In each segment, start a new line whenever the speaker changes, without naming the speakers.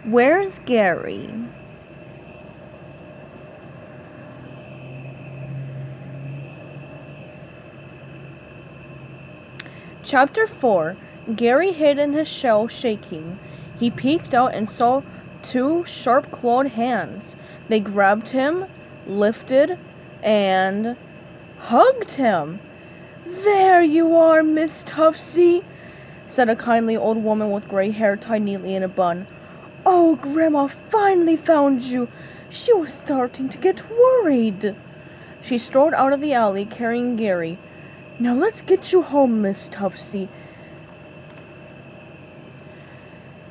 Where's Gary? Chapter 4. Gary hid in his shell, shaking. He peeked out and saw two sharp-clawed hands. They grabbed him, lifted, and hugged him. "There you are, Miss Tuftsy," said a kindly old woman with gray hair tied neatly in a bun. "Oh, Grandma finally found you. She was starting to get worried." She strode out of the alley, carrying Gary. "Now let's get you home, Miss Tuftsy,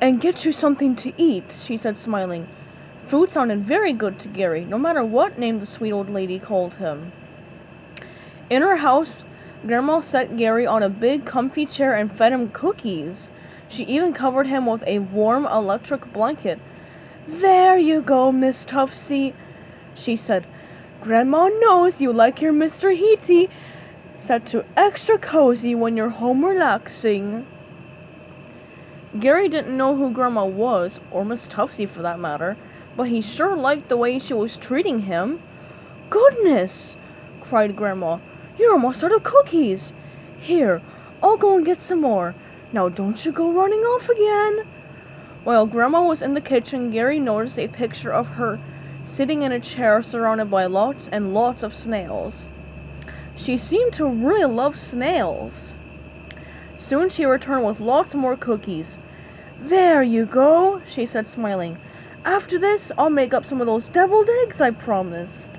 and get you something to eat," she said, smiling. Food sounded very good to Gary, no matter what name the sweet old lady called him. In her house, Grandma set Gary on a big, comfy chair and fed him cookies. She even covered him with a warm electric blanket. "There you go, Miss Tuftsy," she said. "Grandma knows you like your Mr. Heaty, set to extra cozy when you're home relaxing." Gary didn't know who Grandma was, or Miss Tuftsy for that matter, but he sure liked the way she was treating him. "Goodness!" cried Grandma. "You're almost out of cookies. Here, I'll go and get some more. Now don't you go running off again." While Grandma was in the kitchen, Gary noticed a picture of her sitting in a chair surrounded by lots and lots of snails. She seemed to really love snails. Soon she returned with lots more cookies. "There you go," she said, smiling. "After this, I'll make up some of those deviled eggs I promised."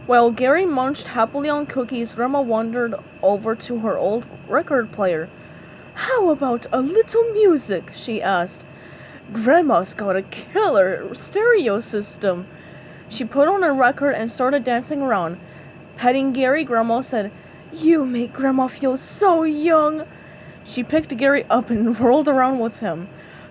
While Gary munched happily on cookies, Grandma wandered over to her old record player. "How about a little music?" she asked. "Grandma's got a killer stereo system." She put on a record and started dancing around. Petting Gary, Grandma said, "You make Grandma feel so young." She picked Gary up and rolled around with him.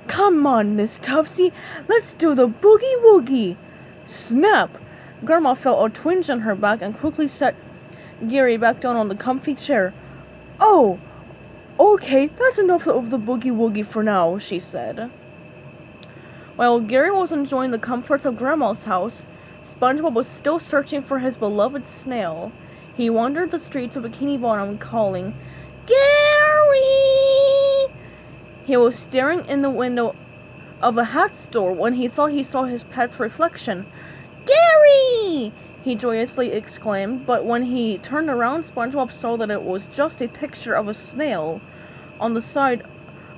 "Come on, Miss Tuftsy, let's do the boogie woogie." Snap! Grandma felt a twinge in her back and quickly set Gary back down on the comfy chair. "Oh, okay, that's enough of the boogie woogie for now," she said. While Gary was enjoying the comforts of Grandma's house, SpongeBob was still searching for his beloved snail. He wandered the streets of Bikini Bottom calling, "Gary!" He was staring in the window of a hat store when he thought he saw his pet's reflection. "Gary!" he joyously exclaimed, but when he turned around, SpongeBob saw that it was just a picture of a snail on the side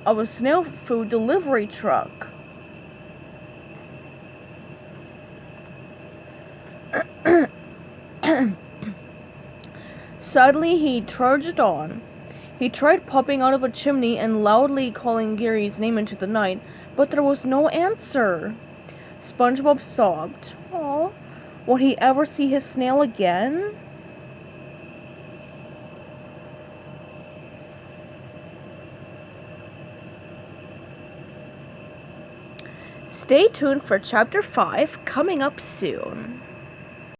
of a snail food delivery truck. Sadly, he trudged on. He tried popping out of a chimney and loudly calling Gary's name into the night, but there was no answer. SpongeBob sobbed. "Aw, would he ever see his snail again?" Stay tuned for Chapter 5, coming up soon.